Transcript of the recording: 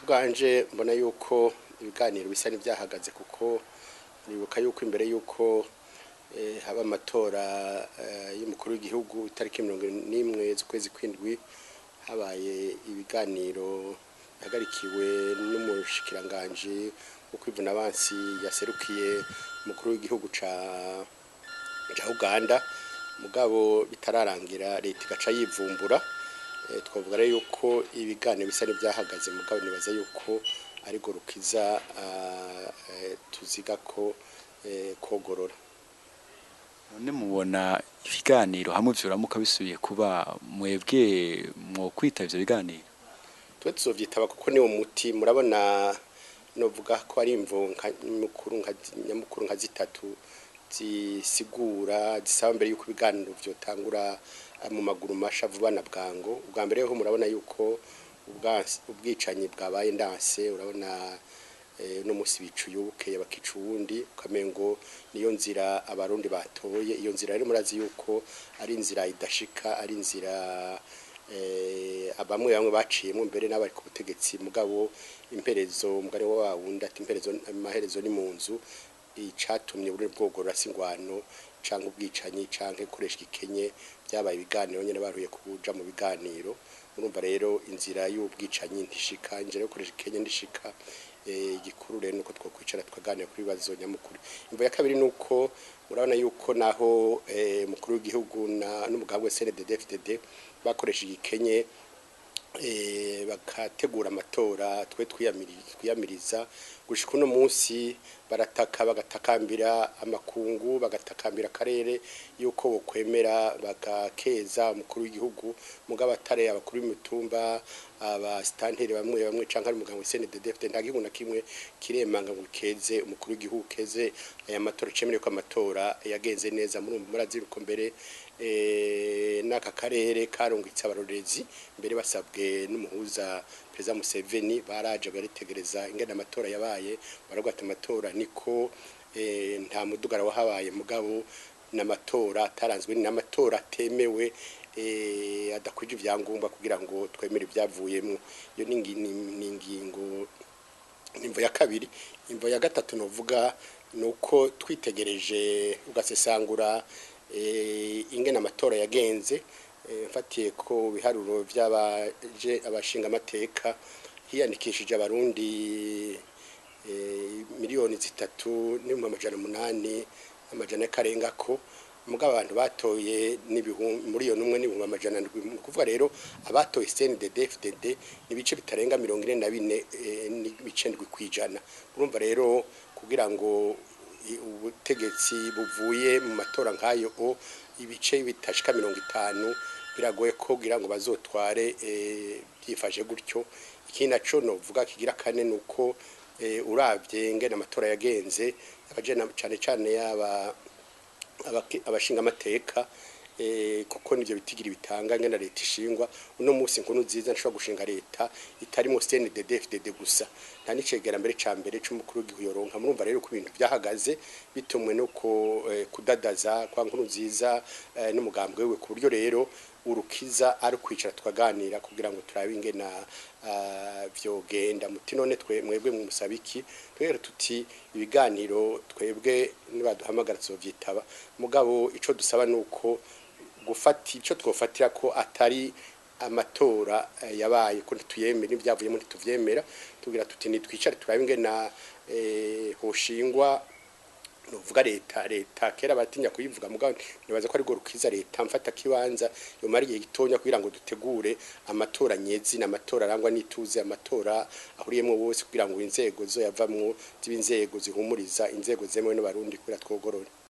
kubwanje mbona yuko ibiganiro bisa n'ibyahagaze kuko nibuka yuko imbere yuko haba amatora y'umukuru w'igihugu itariki 11 z'ukwezi kw'indwi habaye ibiganiro hagarikiwe n'umushikiranganje wo kwivuna abansi yaserukiye umukuru w'igihugu ca Uganda mugabo bitararangira leta igaca yivumbura twavuga rero yuko ibiganiro bisa n'ibyahagaze mugabo nibaza yuko ari Gorukiza tuziga ko kogorora. None mubona ibiganiro hamwe vyuramuka bisubiye kuba mwebwe mwo kwita ivyo biganiro? Twe tuzovyitaba kuko ni umuti murabona novuga ko ari imvo nyamukuru nka zitatu zisigura zisaba mbere yuko ibiganiro vyotangura mu maguru masha vuba na bwango. Ubwa mbere ho murabona yuko ubwicanyi bwabaye ndanse urabona no musi bicuyuke yabakicu wundi ukamengo niyo nzira abarundi batoye iyo nzira rero murazi yuko ari inzira idashika ari inzira abamwe baciyemo mbere n'abari ku butegetsi mugabo imperezo mugari wa wundi ati imperezo amaherezo ni mu nzu icatumye buri bwogorora singwano canke ubwicanyi canke koresha ikenye byabaye ibiganiro nyene baruye kuja mu biganiro. Urumva rero inzira y'ubwicanyi ntishika injira yo koresha ikenye ndishika igikuru rero nuko twokwicara tukaganira kuri bibazo nyamukuru. Imvo ya kabiri nuko urabona yuko naho mukuru w'igihugu n'umugabo CNDD-FDD bakoresha ikenye bakategura amatora twe twiyamiriza gushika uno munsi barataka bagatakambira amakungu bagatakambira karere yuko bokwemera bagakeza umukuru w'igihugu mugabo atare abakuru b'imitumba abastanteri bamwe canka ari umugabo CNDD-FDD ntagihugu na kimwe kiremanga ngo keze umukuru w'igihugu keze aya matora cemere ko amatora yagenze neza murazi uko mbere n'aka karere karungitse abarorezi mbere basabwe n'umuhuza Perezida Museveni baraje baritegereza ingene amatora yabaye baragwata amatora niko nta mudugara wahabaye mugabo n'amatora ataranzwe n'amatora atemewe adakwije ivyangombwa kugira ngo twemere ivyavuyemo. Iyo ni ingingo imvo ya kabiri. Imvo ya gatatu novuga nuko twitegereje ugasesangura ingene amatora yagenze mfatiye ko biharuro by'abaje abashinga amateka hiyandikishije abarundi miliyoni 3 n'amajana 8 amajana karenga ko mugabo abantu batoye miliyoni 1 n'ibihumbi amajana 7 kuvuga rero abatoye CNDD-FDD nibice bitarenga 44 n'ibice 7 kwijana. Urumva rero kugira ngo ubutegetsi buvuye mu matora nkayo ibice bitashika 50 biragoye ko kugira ngo bazotware byifashe gutyo. Ikindi naco novuga kigira kane nuko uravye ngene amatora yagenze abajena cyane yaba abashinga amateka kuko nivyo bitigira bitanga ngena leta ishingwa uno munsi nkunu nziza nshobora gushinga leta itarimo CNDD-FDD gusa nta nicegera mbere ca mbere c'umukuru w'igihugu yoronka. Murumva rero ku bintu byahagaze bitumwe nuko kudadaza kwa nkunu nziza n'umugambwe wewe ku buryo rero urukiza ari kwicara twaganira kugira ngo turabe ingena vyogenda muti none mwebwe mu musabiki twere tuti ibiganiro twebwe nibaduhamagara tuzovyitaba mugabo ico dusaba nuko gufata ico twofatira ko atari amatora yabaye ko tuyemera n'ivyavuyemo ntituvyemera tugira tuti ni twicare turabe ingena hoshingwa nuvuga leta kera batinya kuyivuga mugabo nibaza ko ari Gorukiza leta mfata kibanza yo mari gihe gitonya kugira ngo dutegure amatora nyezi n'amatora arangwa n'ituze amatora ahuriyemo bose kugira ngo inzego zo yavamwo z'inzego zihumuriza inzego zemewe n'abarundi kugira twogorore.